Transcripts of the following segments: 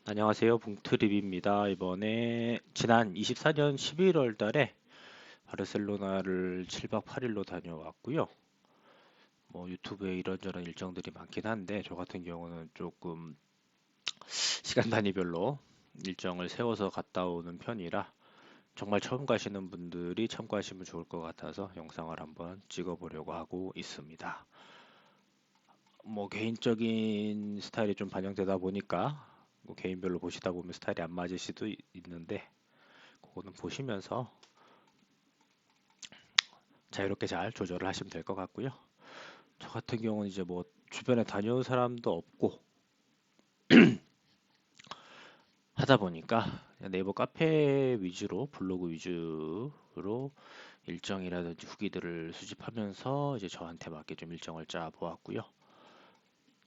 안녕하세요. 붕트립입니다. 이번에 지난 24년 11월 달에 바르셀로나를 7박 8일로 다녀왔고요. 뭐 유튜브에 이런저런 일정들이 많긴 한데 저 같은 경우는 조금 시간 단위별로 일정을 세워서 갔다 오는 편이라 정말 처음 가시는 분들이 참고하시면 좋을 것 같아서 영상을 한번 찍어보려고 하고 있습니다. 뭐 개인적인 스타일이 좀 반영되다 보니까 뭐 개인별로 보시다 보면 스타일이 안 맞을 수도 있는데 그거는 보시면서 자유롭게 잘 조절을 하시면 될 것 같고요. 저 같은 경우는 이제 뭐 주변에 다녀온 사람도 없고 하다 보니까 네이버 카페 위주로 블로그 위주로 일정이라든지 후기들을 수집하면서 이제 저한테 맞게 좀 일정을 짜 보았고요.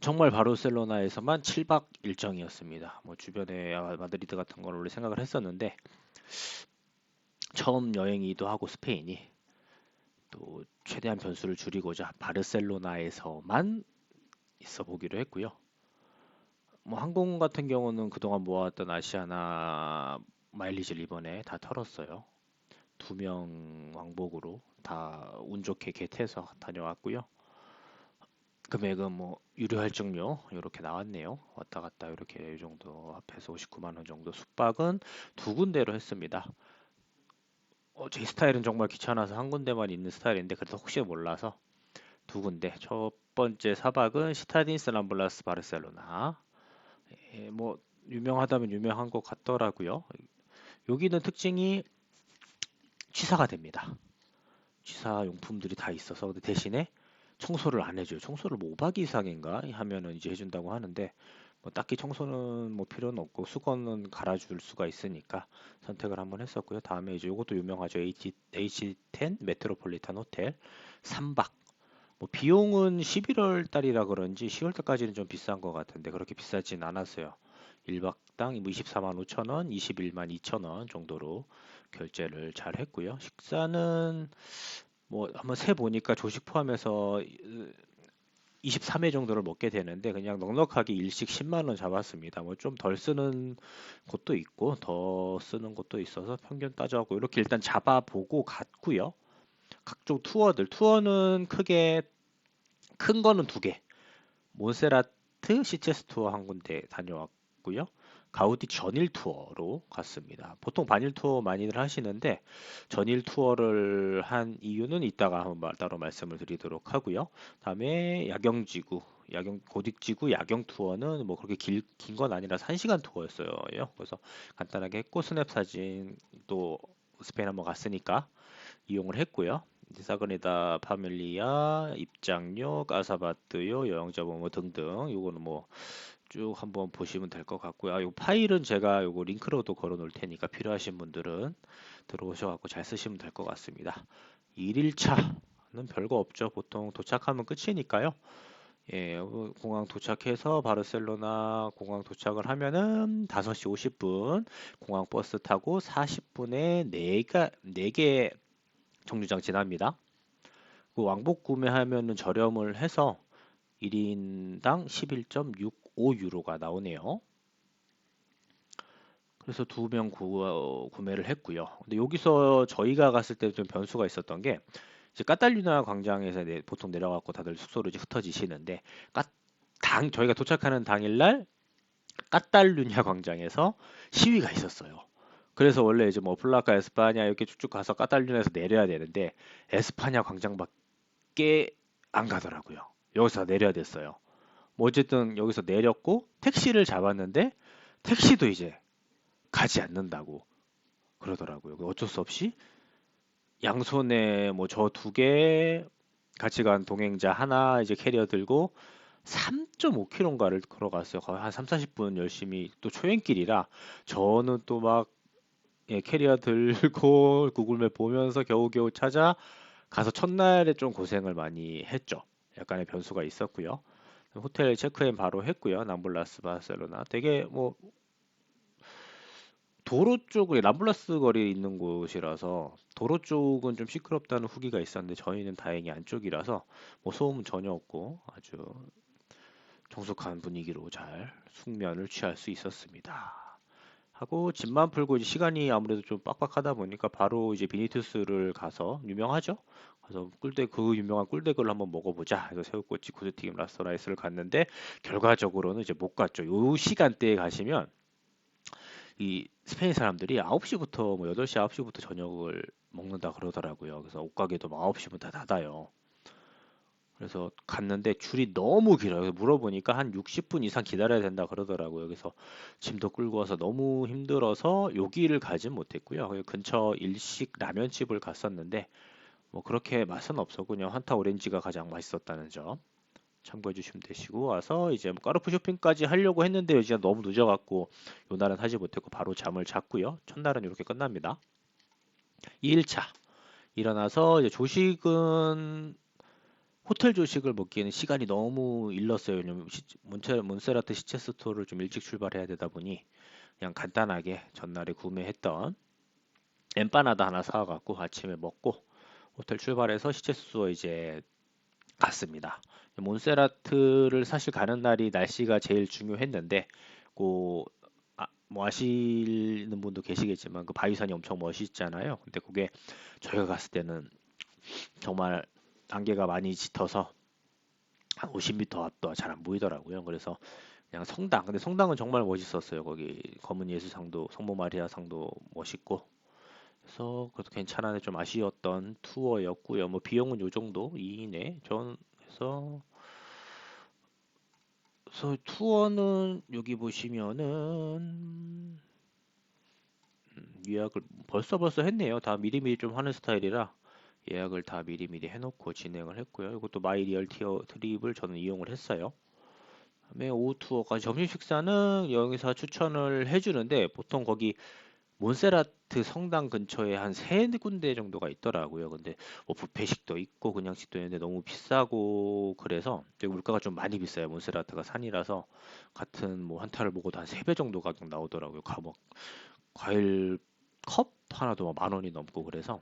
정말 바르셀로나에서만 7박 일정이었습니다. 뭐 주변에 마드리드 같은 걸 원래 생각을 했었는데 처음 여행이기도 하고 스페인이 또 최대한 변수를 줄이고자 바르셀로나에서만 있어 보기로 했고요. 뭐 항공 같은 경우는 그동안 모아왔던 아시아나 마일리지를 이번에 다 털었어요. 2명 왕복으로 다 운 좋게 겟해서 다녀왔고요. 금액은 뭐 유료 할증료 이렇게 나왔네요. 왔다 갔다 이렇게 이 정도 합해서 59만 원 정도. 숙박은 두 군데로 했습니다. 제 스타일은 정말 귀찮아서 한 군데만 있는 스타일인데 그래도 혹시 몰라서 두 군데. 첫 번째 4박은 시타딘스 람블라스 바르셀로나. 뭐 유명하다면 유명한 것 같더라고요. 여기는 특징이 취사가 됩니다. 취사 용품들이 다 있어서 근데 대신에 청소를 안 해줘요. 청소를 뭐 5박 이상인가 하면은 이제 해준다고 하는데 뭐 딱히 청소는 뭐 필요는 없고 수건은 갈아줄 수가 있으니까 선택을 한번 했었고요. 다음에 이제 이것도 유명하죠. H10 메트로폴리탄 호텔 3박. 뭐 비용은 11월 달이라 그런지 10월 달까지는 좀 비싼 것 같은데 그렇게 비싸진 않았어요. 1박당 24만 5천 원, 21만 2천 원 정도로 결제를 잘 했고요. 식사는 뭐 한번 세 보니까 조식 포함해서 23회 정도를 먹게 되는데 그냥 넉넉하게 일식 10만 원 잡았습니다. 뭐 좀 덜 쓰는 곳도 있고 더 쓰는 곳도 있어서 평균 따져갖고 이렇게 일단 잡아보고 갔고요. 각종 투어는 크게 큰 거는 두 개. 몬세라트 시체스 투어 한 군데 다녀왔고요. 가우디 전일 투어로 갔습니다. 보통 반일 투어 많이들 하시는데 전일 투어를 한 이유는 이따가 한번 따로 말씀을 드리도록 하고요. 다음에 야경 고딕지구 야경 투어는 뭐 그렇게 긴 건 아니라서 1시간 투어였어요. 그래서 간단하게 했고 스냅 사진 또 스페인 한번 갔으니까 이용을 했고요. 이제 사그네다 파밀리아, 입장료, 까사바트요, 여행자 보모 등등. 요거는 뭐 쭉 한번 보시면 될 것 같고요. 요 파일은 제가 요거 링크로도 걸어 놓을 테니까 필요하신 분들은 들어오셔 갖고 잘 쓰시면 될 것 같습니다. 1일차는 별거 없죠. 보통 도착하면 끝이니까요. 예, 공항 도착해서 바르셀로나 공항 도착을 하면은 5시 50분 공항 버스 타고 40분에 4개 정류장 지납니다. 그 왕복 구매하면은 저렴을 해서 1인당 11.65 유로가 나오네요. 그래서 2명 구매를 했고요. 근데 여기서 저희가 갔을 때 좀 변수가 있었던 게 이제 까탈루냐 광장에서 보통 내려갖고 다들 숙소로 이제 흩어지시는데 까, 저희가 도착하는 당일날 까탈루냐 광장에서 시위가 있었어요. 그래서 원래 이제 뭐 플라카 에스파냐 이렇게 쭉쭉 가서 까탈루냐에서 내려야 되는데 에스파냐 광장밖에 안 가더라고요. 여기서 내려야 됐어요. 뭐 어쨌든 여기서 내렸고 택시를 잡았는데 택시도 이제 가지 않는다고 그러더라고요. 어쩔 수 없이 양손에 뭐 저 두 개 같이 간 동행자 하나 이제 캐리어 들고 3.5km인가를 걸어갔어요. 거의 한 3, 40분 열심히 또 초행길이라 저는 또 막 캐리어 들고 구글맵 보면서 겨우겨우 찾아 가서 첫날에 좀 고생을 많이 했죠. 약간의 변수가 있었고요. 호텔 체크인 바로 했고요. 남블라스 바르셀로나. 되게 뭐 도로 쪽에 람블라스 거리에 있는 곳이라서 도로 쪽은 좀 시끄럽다는 후기가 있었는데 저희는 다행히 안쪽이라서 뭐 소음은 전혀 없고 아주 정숙한 분위기로 잘 숙면을 취할 수 있었습니다. 하고 짐만 풀고 이제 시간이 아무래도 좀 빡빡하다 보니까 바로 이제 비니투스를 가서 유명하죠. 가서 꿀대 그 유명한 꿀대그를 한번 먹어보자. 그래서 새우꼬치 구스튀김 라스토라이스를 갔는데 결과적으로는 이제 못 갔죠. 요 시간대에 가시면 이 스페인 사람들이 9시부터 뭐 8시 9시부터 저녁을 먹는다 그러더라고요. 그래서 옷가게도 막 9시면 다 닫아요. 그래서 갔는데 줄이 너무 길어요. 그래서 물어보니까 한 60분 이상 기다려야 된다 그러더라고요. 그래서 짐도 끌고 와서 너무 힘들어서 여기를 가진 못했고요. 그 근처 일식 라면집을 갔었는데 뭐 그렇게 맛은 없었군요. 한타 오렌지가 가장 맛있었다는 점 참고해 주시면 되시고 와서 이제 뭐 까르푸 쇼핑까지 하려고 했는데 요즘 너무 늦어갖고 요 날은 하지 못했고 바로 잠을 잤고요. 첫날은 이렇게 끝납니다. 2일차 일어나서 이제 조식은 호텔 조식을 먹기에는 시간이 너무 일렀어요. 왜냐면 몬세라트 시체스토어를 좀 일찍 출발해야 되다 보니 그냥 간단하게 전날에 구매했던 엠파나다 하나 사와갖고 아침에 먹고 호텔 출발해서 시체스토어 이제 갔습니다. 몬세라트를 사실 가는 날이 날씨가 제일 중요했는데 그 뭐 아시는 분도 계시겠지만 그 바위산이 엄청 멋있잖아요. 근데 그게 저희가 갔을 때는 정말 안개가 많이 짙어서 한 50m 앞도 잘 안 보이더라고요. 그래서 그냥 성당. 근데 성당은 정말 멋있었어요. 거기 검은 예수상도, 성모 마리아 상도 멋있고. 그래서 그것도 괜찮은데 좀 아쉬웠던 투어였고요. 뭐 비용은 요 정도 2인에 전 해서 그래서 투어는 여기 보시면은 예약을 벌써 했네요. 다 미리미리 좀 하는 스타일이라 예약을 다 미리미리 해놓고 진행을 했고요. 이것도 마이 리얼 티어 트립을 저는 이용을 했어요. 그다음에 오후 투어까지 점심 식사는 여기서 추천을 해주는데 보통 거기 몬세라트 성당 근처에 한 세 군데 정도가 있더라고요. 근데 뭐 뷔페식도 있고 그냥 식도 있는데 너무 비싸고 그래서 여기 물가가 좀 많이 비싸요. 몬세라트가 산이라서 같은 뭐 한타를 먹어도 한 3배 정도 가격 나오더라고요. 뭐 과일 컵 하나도 만 원이 넘고 그래서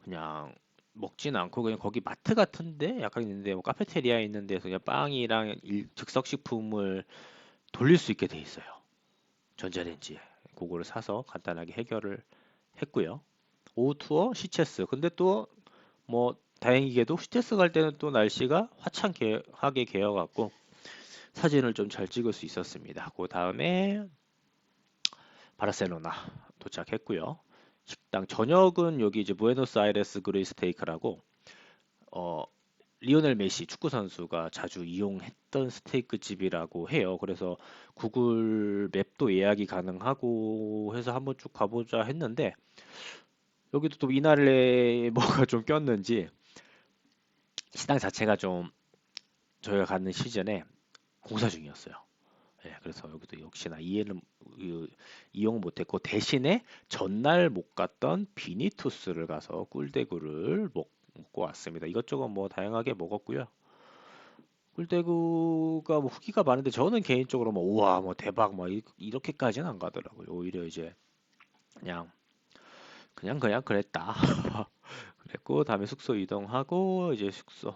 그냥 먹진 않고 그냥 거기 마트 같은데 약간 있는데 뭐 카페테리아 있는 데서 그냥 빵이랑 즉석 식품을 돌릴 수 있게 돼 있어요. 전자레인지에. 그거를 사서 간단하게 해결을 했고요. 오후 투어 시체스. 근데 또 뭐 다행히게도 시체스 갈 때는 또 날씨가 화창하게 개어갖고 사진을 좀 잘 찍을 수 있었습니다. 그 다음에 바르셀로나 도착했고요. 식당 저녁은 여기 이제 부에노스아이레스 그릴 스테이크라고 어 리오넬 메시 축구 선수가 자주 이용했던 스테이크 집이라고 해요. 그래서 구글 맵도 예약이 가능하고 해서 한번 쭉 가보자 했는데 여기도 또 이날에 뭐가 좀 꼈는지 식당 자체가 좀 저희가 가는 시즌에 공사 중이었어요. 예, 그래서 여기도 역시나 이용 못했고 대신에 전날 못 갔던 비니투스를 가서 꿀대구를 먹고 왔습니다. 이것저것 뭐 다양하게 먹었고요. 꿀대구가 뭐 후기가 많은데 저는 개인적으로 뭐 우와 뭐 대박 뭐 이렇게까지는 안 가더라고요. 오히려 이제 그냥 그냥 그랬다. 그랬고 다음에 숙소 이동하고 이제 숙소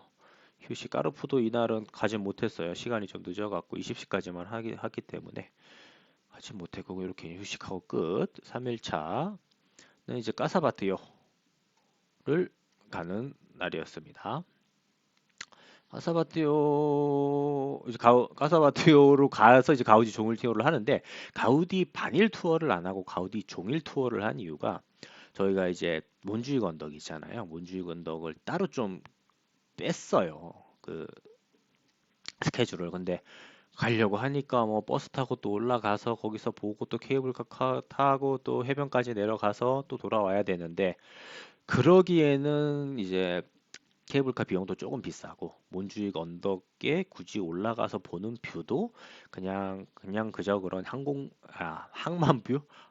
휴식 까르푸도 이날은 가진 못했어요. 시간이 좀 늦어갖고 20시까지만 하기 때문에 가지 못했고 이렇게 휴식하고 끝. 3일차는 이제 까사바티오를 가는 날이었습니다. 까사바티오로 가서 이제 가우디 종일 투어를 하는데 가우디 반일 투어를 안 하고 가우디 종일 투어를 한 이유가 저희가 이제 몬주익 언덕 있잖아요. 몬주익 언덕을 따로 좀 뺐어요. 그 스케줄을. 근데 가려고 하니까 뭐 버스 타고 또 올라가서 거기서 보고 또 케이블카 타고 또 해변까지 내려가서 또 돌아와야 되는데 그러기에는 이제 케이블카 비용도 조금 비싸고 몬주익 언덕에 굳이 올라가서 보는 뷰도 그냥 그저 그런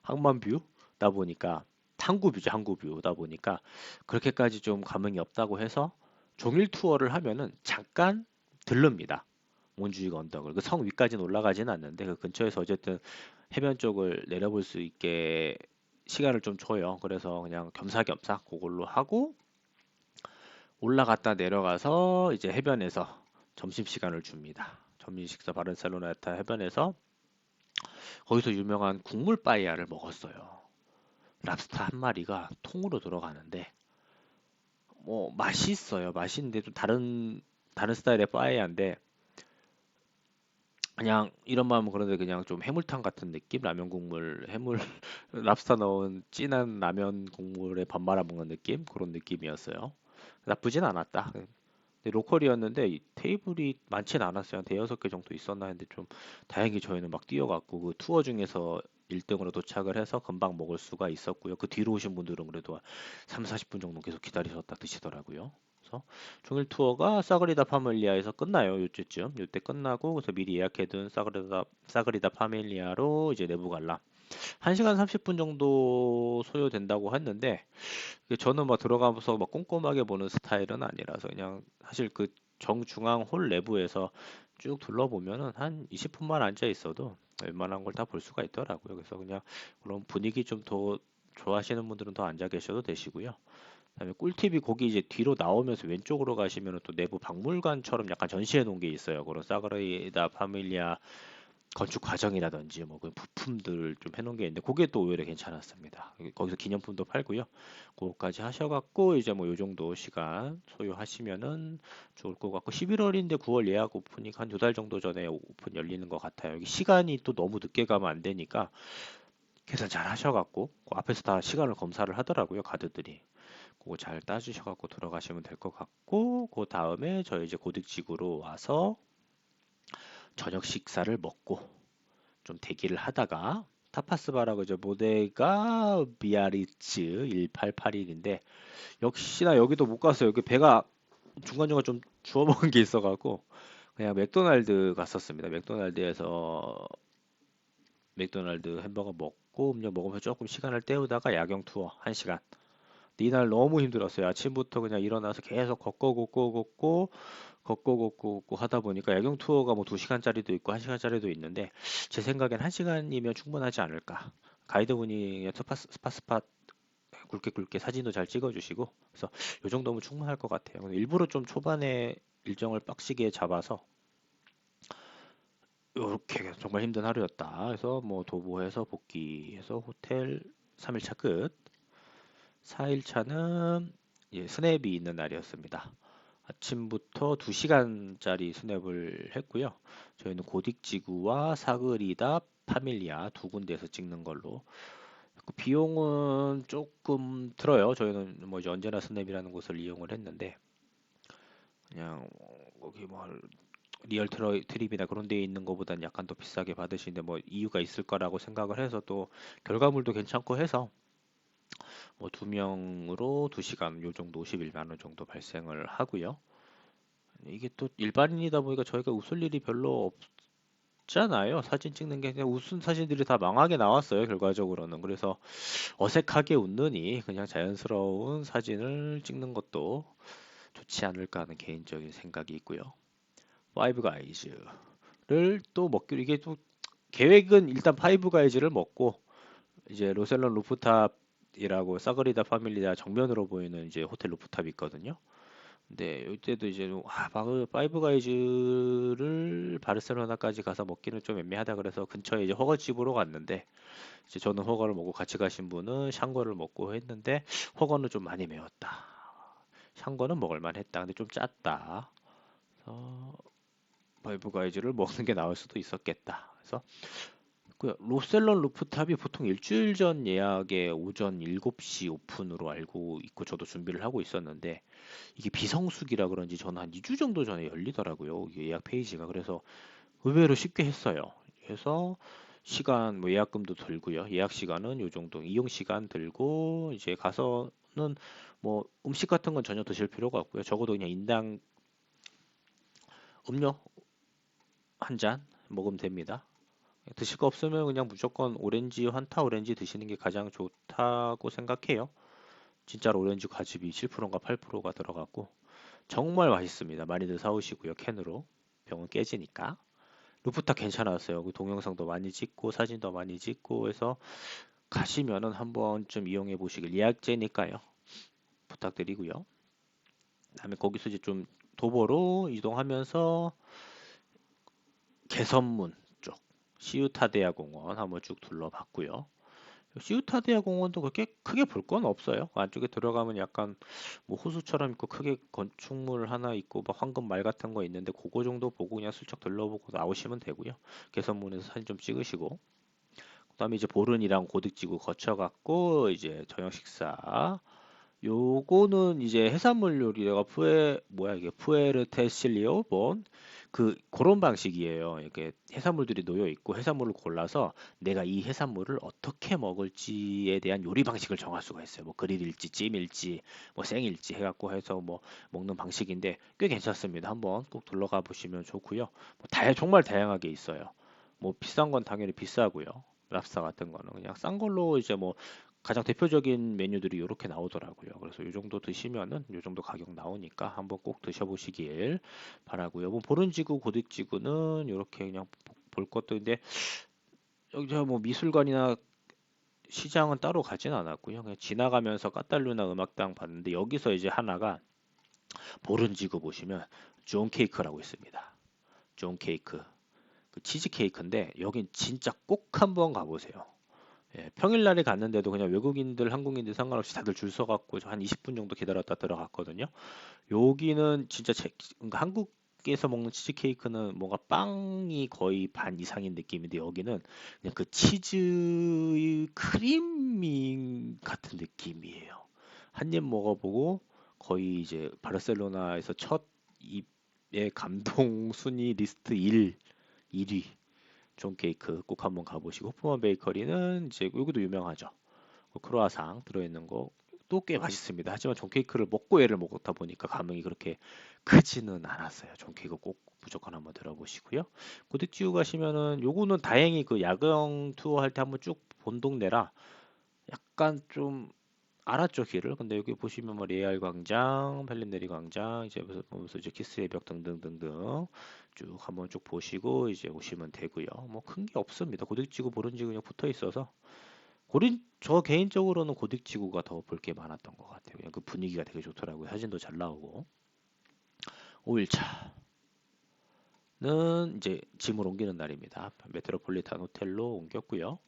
항만뷰다 보니까 항구뷰죠. 항구뷰다 보니까 그렇게까지 좀 감흥이 없다고 해서 종일 투어를 하면은 잠깐 들릅니다. 몬주익 언덕을 그 성 위까지는 올라가지는 않는데 그 근처에서 어쨌든 해변 쪽을 내려볼 수 있게 시간을 좀 줘요. 그래서 그냥 겸사겸사 그걸로 하고 올라갔다 내려가서 이제 해변에서 점심시간을 줍니다. 점심식사 바르셀로나타 해변에서 거기서 유명한 국물 빠에야를 먹었어요. 랍스터 한 마리가 통으로 들어가는데 뭐 맛있어요. 맛있는데 좀 다른 스타일의 빠에야인데 그냥 이런 마음은 그런데 그냥 좀 해물탕 같은 느낌? 라면 국물, 해물, 랍스터 넣은 진한 라면 국물에 밥 말아 먹는 느낌? 그런 느낌이었어요. 나쁘진 않았다. 근데 로컬이었는데 이 테이블이 많진 않았어요. 한 대여섯 개 정도 있었나 했는데 좀 다행히 저희는 막 뛰어갔고 그 투어 중에서 1등으로 도착을 해서 금방 먹을 수가 있었고요. 그 뒤로 오신 분들은 그래도 3, 40분 정도 계속 기다리셨다 드시더라고요. 그래서 종일 투어가 사그리다 파밀리아에서 끝나요. 요때쯤. 요때 끝나고 그래서 미리 예약해둔 사그리다 파밀리아로 이제 내부 관람. 1시간 30분 정도 소요된다고 했는데 이게 저는 막 들어가면서 막 꼼꼼하게 보는 스타일은 아니라서 그냥 사실 그 정중앙 홀 내부에서 쭉 둘러보면은 한 20분만 앉아 있어도 웬만한 걸 다 볼 수가 있더라고요. 그래서 그냥 그런 분위기 좀 더 좋아하시는 분들은 더 앉아 계셔도 되시고요. 그다음에 꿀팁이 거기 이제 뒤로 나오면서 왼쪽으로 가시면은 또 내부 박물관처럼 약간 전시해 놓은 게 있어요. 그런 사그라다 파밀리아 건축 과정이라든지 뭐 그 부품들 좀 해놓은 게 있는데 그게 또 오히려 괜찮았습니다. 거기서 기념품도 팔고요. 그거까지 하셔갖고 이제 뭐 요 정도 시간 소요하시면은 좋을 것 같고 11월인데 9월 예약 오픈이 한 2달 정도 전에 오픈 열리는 것 같아요. 여기 시간이 또 너무 늦게 가면 안 되니까 계산 잘 하셔갖고 그 앞에서 다 시간을 검사를 하더라고요. 가드들이. 그거 잘 따주셔갖고 들어가시면 될 것 같고 그 다음에 저희 이제 고딕지구로 와서 저녁 식사를 먹고 좀 대기를 하다가 타파스바라고 이제 모데가 비아리츠 1881인데 역시나 여기도 못 갔어요. 여기 배가 중간중간 좀 주워 먹은 게 있어갖고 그냥 맥도날드 갔었습니다. 맥도날드 햄버거 먹고 음료 먹으면서 조금 시간을 때우다가 야경 투어 1시간. 이날 너무 힘들었어요. 아침부터 그냥 일어나서 계속 걷고 하다 보니까 야경 투어가 뭐 2시간짜리도 있고 1시간짜리도 있는데 제 생각엔 1시간이면 충분하지 않을까. 가이드분이 스팟 굵게 사진도 잘 찍어주시고 그래서 요 정도면 충분할 것 같아요. 일부러 좀 초반에 일정을 빡시게 잡아서 이렇게 정말 힘든 하루였다. 그래서 뭐 도보해서 복귀해서 호텔 3일차 끝. 4일차는 스냅이 있는 날이었습니다. 아침부터 2시간짜리 스냅을 했고요. 저희는 고딕지구와 사그리다 파밀리아 두 군데에서 찍는 걸로. 그 비용은 조금 들어요. 저희는 뭐 이제 언제나 스냅이라는 곳을 이용을 했는데 그냥 거기 뭐 리얼 트립이나 그런 데에 있는 것보다는 약간 더 비싸게 받으시는데 뭐 이유가 있을 거라고 생각을 해서 또 결과물도 괜찮고 해서 뭐 2명으로 2시간 요 정도 51만 원 정도 발생을 하고요. 이게 또 일반인이다 보니까 저희가 웃을 일이 별로 없잖아요. 사진 찍는 게 그냥 웃은 사진들이 다 망하게 나왔어요. 결과적으로는. 그래서 어색하게 웃느니 그냥 자연스러운 사진을 찍는 것도 좋지 않을까 하는 개인적인 생각이 있고요. 파이브 가이즈를 또 먹기로 이게 또 계획은 일단 파이브 가이즈를 먹고 이제 로셀론 루프탑이라고 사그리다 파밀리아 정면으로 보이는 이제 호텔 루프탑이 있거든요. 근데 이때도 이제 파이브 가이즈를 바르셀로나까지 가서 먹기는 좀 애매하다 그래서 근처에 이제 허거집으로 갔는데 이제 저는 허거를 먹고 같이 가신 분은 샹궈를 먹고 했는데 허거는 좀 많이 매웠다. 샹궈는 먹을만 했다. 근데 좀 짰다. 그래서 파이브 가이즈를 먹는 게 나을 수도 있었겠다. 그래서 그 로셀런 루프탑이 보통 일주일 전 예약에 오전 7시 오픈으로 알고 있고 저도 준비를 하고 있었는데 이게 비성수기라 그런지 저는 한 2주 정도 전에 열리더라고요. 이게 예약 페이지가. 그래서 의외로 쉽게 했어요. 그래서 시간 뭐 예약금도 들고요. 예약 시간은 요 정도 이용 시간 들고 이제 가서는 뭐 음식 같은 건 전혀 드실 필요가 없고요. 적어도 그냥 인당 음료 한 잔 먹으면 됩니다. 드실 거 없으면 그냥 무조건 오렌지, 환타 오렌지 드시는 게 가장 좋다고 생각해요. 진짜로 오렌지 과즙이 7%인가 8%가 들어갔고 정말 맛있습니다. 많이들 사오시고요. 캔으로. 병은 깨지니까. 루프탑 괜찮았어요. 그 동영상도 많이 찍고 사진도 많이 찍고 해서 가시면은 한 번쯤 이용해 보시길 예약제니까요. 부탁드리고요. 그다음에 거기서 이제 좀 도보로 이동하면서 개선문 쪽 시우타데아 공원 한번 쭉 둘러봤고요. 시우타데아 공원도 그렇게 크게 볼 건 없어요. 안쪽에 들어가면 약간 뭐 호수처럼 있고 크게 건축물 하나 있고 막 황금 말 같은 거 있는데 그거 정도 보고 그냥 슬쩍 둘러보고 나오시면 되고요. 개선문에서 사진 좀 찍으시고 그다음에 이제 보른이랑 고득지구 거쳐갖고 이제 저녁 식사 요거는 이제 해산물 요리가 뭐야 이게 푸에르테실리오 그 그런 방식이에요. 이렇게 해산물들이 놓여 있고 해산물을 골라서 내가 이 해산물을 어떻게 먹을지에 대한 요리 방식을 정할 수가 있어요. 뭐 그릴일지 찜일지 뭐 생일지 해갖고 해서 뭐 먹는 방식인데 꽤 괜찮습니다. 한번 꼭 둘러가 보시면 좋고요. 정말 다양하게 있어요. 뭐 비싼 건 당연히 비싸고요. 랍스타 같은 거는 그냥 싼 걸로 이제 뭐 가장 대표적인 메뉴들이 이렇게 나오더라고요. 그래서 이 정도 드시면은 이 정도 가격 나오니까 한번 꼭 드셔보시길 바라고요. 뭐 보른지구, 고득지구는 이렇게 그냥 볼 것도 있는데 여기 뭐 미술관이나 시장은 따로 가진 않았고요. 그냥 지나가면서 까탈루나 음악당 봤는데 여기서 이제 하나가 보른지구 보시면 존 케이크라고 있습니다. 존 케이크. 그 치즈 케이크인데 여긴 진짜 꼭 한번 가보세요. 예, 평일날에 갔는데도 그냥 외국인들, 한국인들 상관없이 다들 줄 서갖고 한 20분 정도 기다렸다 들어갔거든요. 여기는 진짜 그러니까 한국에서 먹는 치즈케이크는 뭔가 빵이 거의 반 이상인 느낌인데 여기는 그냥 그 치즈 크림밍 같은 느낌이에요. 한 입 먹어보고 거의 이제 바르셀로나에서 첫 입의 감동 순위 리스트 1위 존 케이크 꼭 한번 가보시고 호프만 베이커리는 이제 여기도 유명하죠. 그 크로아상 들어있는 거 또 꽤 맛있습니다. 하지만 존 케이크를 먹고 얘를 먹었다 보니까 감흥이 그렇게 크지는 않았어요. 존 케이크 꼭 무조건 한번 들어보시고요. 고딕지구 가시면은 요거는 다행히 그 야경 투어 할 때 한번 쭉 본 동네라 약간 좀 알았죠 길을. 근데 여기 보시면 뭐 레알 광장, 펠린네리 광장 이제 보면서 이제 키스의 벽 등등등등 쭉 한번 쭉 보시고 이제 오시면 되고요. 뭐 큰 게 없습니다. 고딕지구 보른지구 그냥 붙어 있어서 저 개인적으로는 고딕지구가 더 볼 게 많았던 것 같아요. 그냥 그 분위기가 되게 좋더라고요. 사진도 잘 나오고. 5일차는 이제 짐을 옮기는 날입니다. 메트로폴리탄 호텔로 옮겼고요.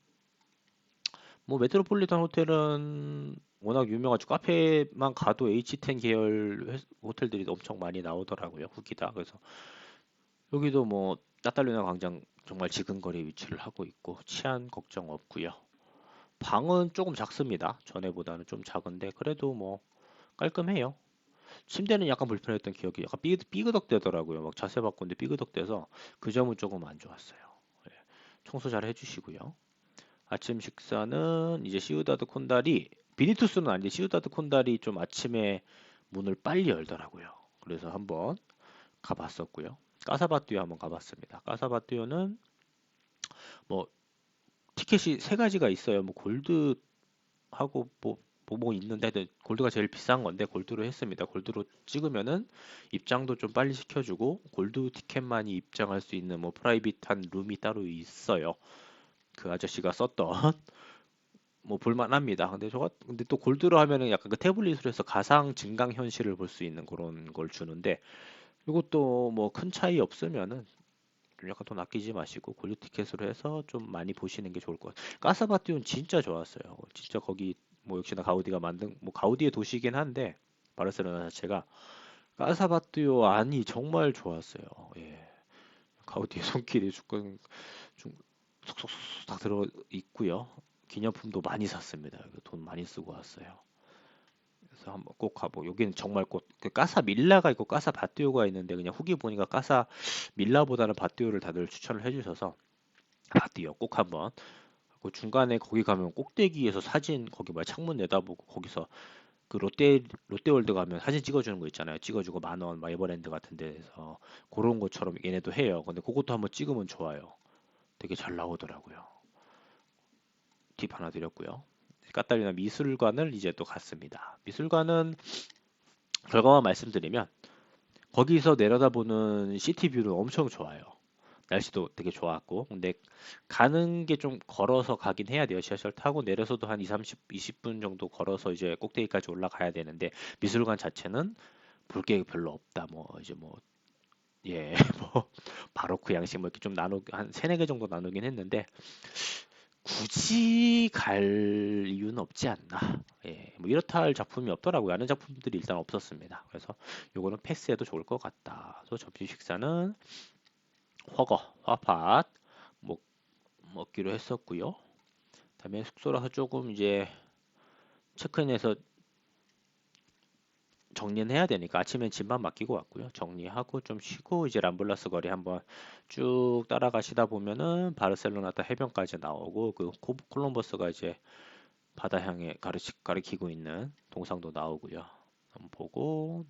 뭐 메트로폴리탄 호텔은 워낙 유명하죠. 카페만 가도 H10 계열 호텔들이 엄청 많이 나오더라고요. 후기다. 그래서 여기도 뭐 따딸루나 광장 정말 지근거리에 위치를 하고 있고 치안 걱정 없고요. 방은 조금 작습니다. 전에보다는 좀 작은데 그래도 뭐 깔끔해요. 침대는 약간 불편했던 기억이 약간 삐그덕대더라고요. 막 자세 바꾸는데 삐그덕대서 그 점은 조금 안 좋았어요. 예, 청소 잘 해주시고요. 아침 식사는 이제 시우다드 콘달이 비니투스는 아닌데 시우다드 콘달이 좀 아침에 문을 빨리 열더라고요. 그래서 한번 가봤었고요. 까사바띠오 한번 가봤습니다. 까사바띠오는 뭐 티켓이 세 가지가 있어요. 뭐 골드하고 뭐 있는데 골드가 제일 비싼 건데 골드로 했습니다. 골드로 찍으면은 입장도 좀 빨리 시켜주고 골드 티켓만이 입장할 수 있는 뭐 프라이빗한 룸이 따로 있어요. 그 아저씨가 썼던 뭐 볼만합니다. 근데 또 골드로 하면은 약간 그 태블릿으로 해서 가상 증강 현실을 볼 수 있는 그런 걸 주는데 이것도 뭐 큰 차이 없으면은 좀 약간 돈 아끼지 마시고 골드 티켓으로 해서 좀 많이 보시는 게 좋을 것 같아요. 까사바띠오는 진짜 좋았어요. 진짜 거기 뭐 역시나 가우디가 만든 뭐 가우디의 도시이긴 한데 바르셀로나 자체가 까사바띠오 안이 정말 좋았어요. 예. 가우디의 손길이 조금 좀 속속속 다 들어 있고요. 기념품도 많이 샀습니다. 돈 많이 쓰고 왔어요. 그래서 한번 꼭 가보. 여기는 정말 꼭그 까사 밀라가 있고 까사 바띠오가 있는데 그냥 후기 보니까 까사 밀라보다는 바띠오를 다들 추천을 해주셔서 바띠오 꼭 한번. 그 중간에 거기 가면 꼭대기에서 사진 거기 뭐야 창문 내다보고 거기서 그 롯데월드 가면 사진 찍어주는 거 있잖아요. 찍어주고 10,000원, 막 에버랜드 같은 데서 그런 것처럼 얘네도 해요. 근데 그것도 한번 찍으면 좋아요. 되게 잘 나오더라고요. 팁 하나 드렸고요. 까탈리나 미술관을 이제 또 갔습니다. 미술관은 결과만 말씀드리면 거기서 내려다보는 시티뷰는 엄청 좋아요. 날씨도 되게 좋았고 근데 가는 게 좀 걸어서 가긴 해야 돼요. 지하철 타고 내려서도 한 20분 정도 걸어서 이제 꼭대기까지 올라가야 되는데 미술관 자체는 볼 게 별로 없다. 뭐 이제 뭐 예, 뭐 바로크 양식 뭐 이렇게 좀 나누 한 세네 개 정도 나누긴 했는데 굳이 갈 이유는 없지 않나. 예, 뭐 이렇다 할 작품이 없더라고요. 아는 작품들이 일단 없었습니다. 그래서 요거는 패스해도 좋을 것 같다. 그래서 점심 식사는 허거, 화팥 먹, 먹기로 했었고요. 그다음에 숙소라서 조금 이제 체크인해서 정리는 해야 되니까 아침엔 짐만 맡기고 왔고요. 정리하고 좀 쉬고 이제 람블라스 거리 한번 쭉 따라가시다 보면은 바르셀로나다 해변까지 나오고 그 콜럼버스가 이제 바다 향해 가리키고 있는 동상도 나오고요. 한번 보고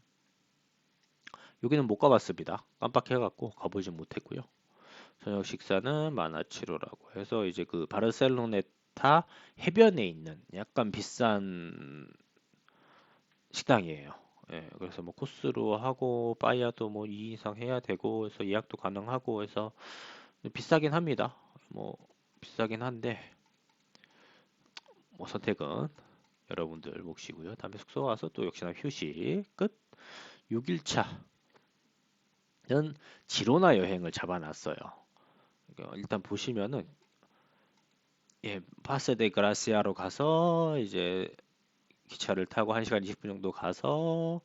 여기는 못 가봤습니다. 깜빡해갖고 가보진 못했고요. 저녁 식사는 마나치로라고 해서 이제 그 바르셀로네타 해변에 있는 약간 비싼 식당이에요. 예, 그래서 뭐 코스로 하고 빠이야도 뭐 2 이상 해야 되고 해서 예약도 가능하고 해서 비싸긴 합니다. 뭐 비싸긴 한데 뭐 선택은 여러분들 몫이고요. 다음에 숙소 와서 또 역시나 휴식 끝. 6일차는 지로나 여행을 잡아놨어요. 그러니까 일단 보시면은 예, 파세 데 그라시아로 가서 이제 기차를 타고 1시간 20분 정도 가서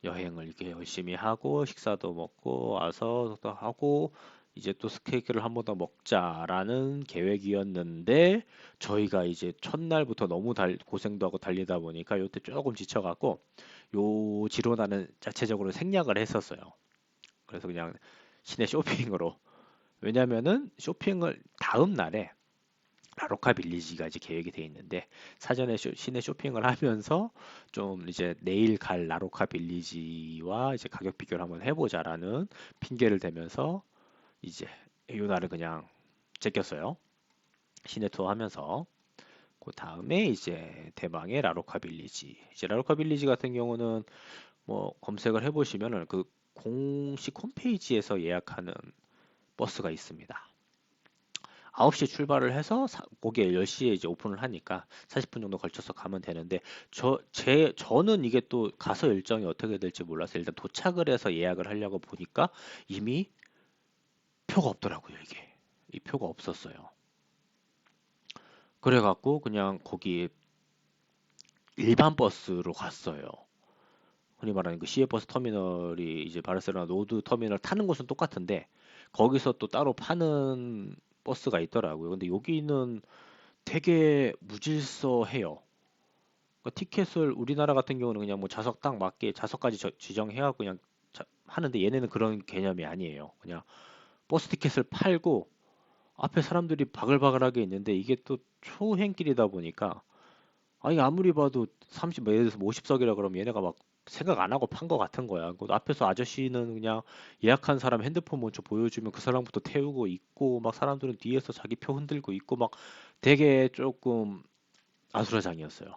여행을 이렇게 열심히 하고 식사도 먹고 와서 또 하고 이제 또 스테이크를 한 번 더 먹자라는 계획이었는데 저희가 이제 첫날부터 너무 고생도 하고 달리다 보니까 요때 조금 지쳐갖고 요 지로나는 자체적으로 생략을 했었어요. 그래서 그냥 시내 쇼핑으로 왜냐면은 쇼핑을 다음 날에 라로카 빌리지가 이제 계획이 돼 있는데 사전에 시내 쇼핑을 하면서 좀 이제 내일 갈 라로카 빌리지와 이제 가격 비교를 한번 해보자라는 핑계를 대면서 이제 요 날을 그냥 제꼈어요. 시내 투어 하면서 그 다음에 이제 대망의 라로카 빌리지. 이제 라로카 빌리지 같은 경우는 뭐 검색을 해보시면은 그 공식 홈페이지에서 예약하는 버스가 있습니다. 9시에 출발을 해서 거기에 10시에 이제 오픈을 하니까 40분 정도 걸쳐서 가면 되는데 저는 이게 또 가서 일정이 어떻게 될지 몰라서 일단 도착을 해서 예약을 하려고 보니까 이미 표가 없더라고요, 이게. 이 표가 없었어요. 그래갖고 그냥 거기 일반 버스로 갔어요. 흔히 말하는 그 시외버스 터미널이 이제 바르셀로나 노드 터미널 타는 곳은 똑같은데 거기서 또 따로 파는 버스가 있더라고요. 근데 여기는 되게 무질서해요. 그러니까 티켓을 우리나라 같은 경우는 그냥 뭐 좌석 딱 맞게 좌석까지 지정해갖고 그냥 하는데 얘네는 그런 개념이 아니에요. 그냥 버스 티켓을 팔고 앞에 사람들이 바글바글하게 있는데 이게 또 초행길이다 보니까 아니 아무리 봐도 30, 예를 들어서 50석이라 그러면 얘네가 막 생각 안 하고 판 거 같은 거야. 그 앞에서 아저씨는 그냥 예약한 사람 핸드폰 먼저 보여주면 그 사람부터 태우고 있고 막 사람들은 뒤에서 자기 표 흔들고 있고 막 되게 조금 아수라장이었어요.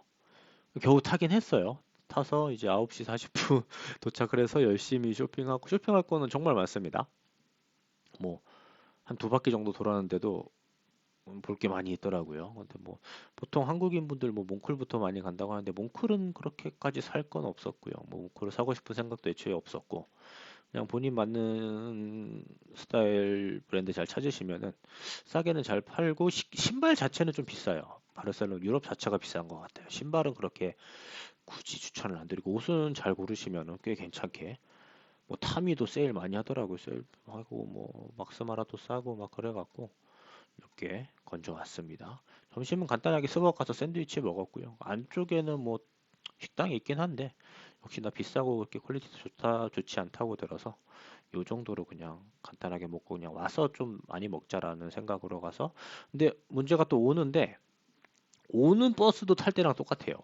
겨우 타긴 했어요. 타서 이제 9시 40분 도착을 해서 열심히 쇼핑하고 쇼핑할 거는 정말 많습니다. 뭐 한 두 바퀴 정도 돌았는데도 볼 게 많이 있더라고요. 근데 뭐 보통 한국인 분들 뭐 몽클부터 많이 간다고 하는데 몽클은 그렇게까지 살 건 없었고요. 뭐 몽클을 사고 싶은 생각도 애초에 없었고 그냥 본인 맞는 스타일 브랜드 잘 찾으시면은 싸게는 잘 팔고 신발 자체는 좀 비싸요. 바르셀로나 유럽 자체가 비싼 것 같아요. 신발은 그렇게 굳이 추천을 안 드리고 옷은 잘 고르시면은 꽤 괜찮게 뭐 타미도 세일 많이 하더라고요. 세일하고 뭐 막스마라도 싸고 막 그래갖고 이렇게 건져왔습니다. 점심은 간단하게 스벅 가서 샌드위치 먹었고요. 안쪽에는 뭐 식당이 있긴 한데 역시나 비싸고 그렇게 퀄리티도 좋지 않다고 들어서 요 정도로 그냥 간단하게 먹고 그냥 와서 좀 많이 먹자라는 생각으로 가서 근데 문제가 또 오는 버스도 탈 때랑 똑같아요.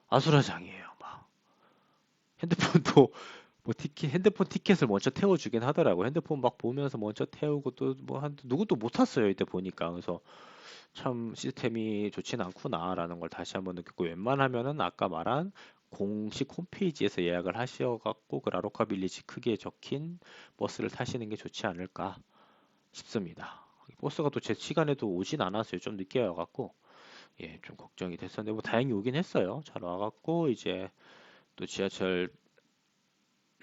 아수라장이에요. 막 핸드폰도 뭐 핸드폰 티켓을 먼저 태워주긴 하더라고. 핸드폰 막 보면서 먼저 태우고 또 뭐 한 누구도 못 탔어요. 이때 보니까. 그래서 참 시스템이 좋진 않구나라는 걸 다시 한번 느꼈고 웬만하면은 아까 말한 공식 홈페이지에서 예약을 하셔갖고 그 라로카 빌리지 크게 적힌 버스를 타시는 게 좋지 않을까 싶습니다. 버스가 또 제 시간에도 오진 않았어요. 좀 늦게 와갖고 예, 좀 걱정이 됐었는데 뭐 다행히 오긴 했어요. 잘 와갖고 이제 또 지하철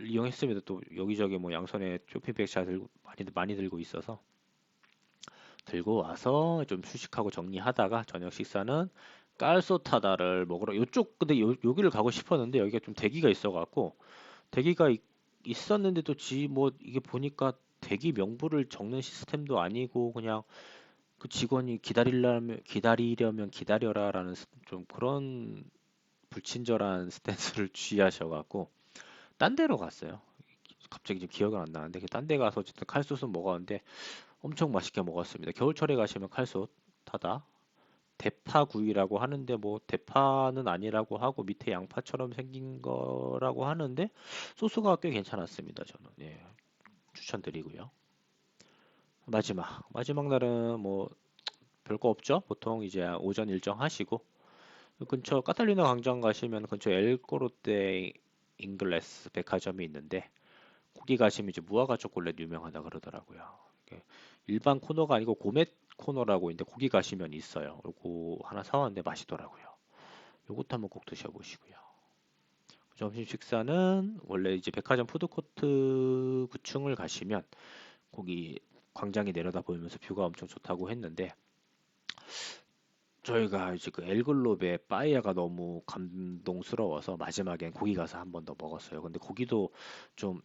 이용했습니다. 또 여기저기 뭐 양손에 쇼핑백차 들고 많이 들고 있어서 들고 와서 좀 휴식하고 정리하다가 저녁 식사는 깔소타다를 먹으러 요쪽 근데 여기를 가고 싶었는데 여기가 좀 대기가 있어갖고 대기가 있었는데도 뭐 이게 보니까 대기 명부를 적는 시스템도 아니고 그냥 그 직원이 기다리려면 기다려라라는 좀 그런 불친절한 스탠스를 취하셔갖고 딴 데로 갔어요. 갑자기 지금 기억은 안 나는데 딴데 가서 어쨌든 칼솥은 먹었는데 엄청 맛있게 먹었습니다. 겨울철에 가시면 칼솥 타다 대파구이라고 하는데 뭐 대파는 아니라고 하고 밑에 양파처럼 생긴 거라고 하는데 소스가 꽤 괜찮았습니다. 저는 예, 추천드리고요. 마지막 날은 뭐 별거 없죠. 보통 이제 오전 일정 하시고 근처 카탈리나 광장 가시면 근처 엘코로테 잉글레스 백화점이 있는데 거기 가시면 이제 무화과 초콜릿 유명하다 그러더라고요. 이게 일반 코너가 아니고 고메 코너라고 있는데 거기 가시면 있어요. 요거 하나 사왔는데 맛있더라고요. 요것도 한번 꼭 드셔보시고요. 점심 식사는 원래 이제 백화점 푸드코트 9층을 가시면 거기 광장이 내려다 보이면서 뷰가 엄청 좋다고 했는데 저희가 이제 그 엘글롭의 빠에야가 너무 감동스러워서 마지막엔 거기 가서 한 번 더 먹었어요. 근데 거기도 좀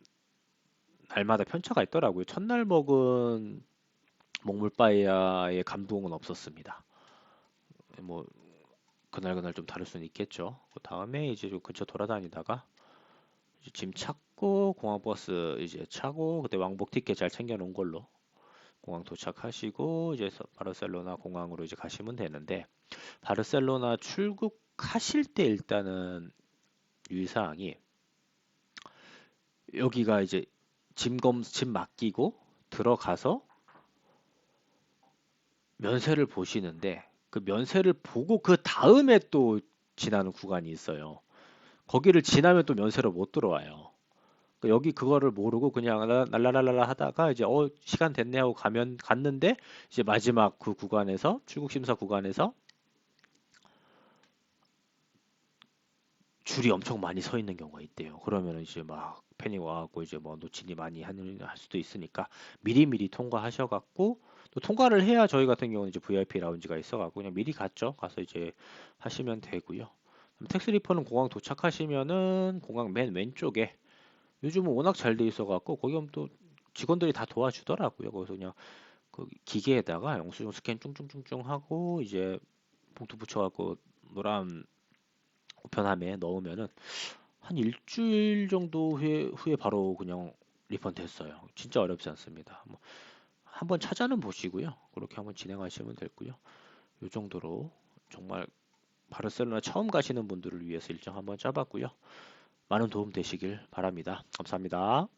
날마다 편차가 있더라고요. 첫날 먹은 먹물 빠에야의 감동은 없었습니다. 뭐 그날 좀 다를 수는 있겠죠. 그 다음에 이제 좀 근처 돌아다니다가 이제 짐 찾고 공항 버스 이제 차고 그때 왕복 티켓 잘 챙겨 놓은 걸로 공항 도착하시고 이제 바르셀로나 공항으로 이제 가시면 되는데 바르셀로나 출국하실 때 일단은 유의사항이 여기가 이제 짐 맡기고 들어가서 면세를 보시는데 그 면세를 보고 그 다음에 또 지나는 구간이 있어요. 거기를 지나면 또 면세로 못 들어와요. 그 여기 그거를 모르고 그냥 랄라랄라 하다가 이제 시간 됐네 하고 갔는데 이제 마지막 그 구간에서 출국 심사 구간에서 줄이 엄청 많이 서 있는 경우가 있대요. 그러면 이제 막 패닉 와갖고 이제 뭐 놓치니 많이 할 수도 있으니까 미리미리 통과하셔갖고 또 통과를 해야 저희 같은 경우는 이제 VIP 라운지가 있어갖고 그냥 미리 갔죠. 가서 이제 하시면 되고요. 텍스리퍼는 공항 도착하시면은 공항 맨 왼쪽에 요즘은 워낙 잘 돼 있어갖고 거기 가면 또 직원들이 다 도와주더라고요. 거기서 그냥 그 기계에다가 영수증 스캔 쭝쭝쭝쭝 하고 이제 봉투 붙여갖고 노란 우편함에 넣으면은 한 일주일 정도 후에 바로 그냥 리펀드 했어요. 진짜 어렵지 않습니다. 뭐 한번 찾아는 보시고요. 그렇게 한번 진행하시면 되고요. 이 정도로 정말 바르셀로나 처음 가시는 분들을 위해서 일정 한번 짜봤고요. 많은 도움 되시길 바랍니다. 감사합니다.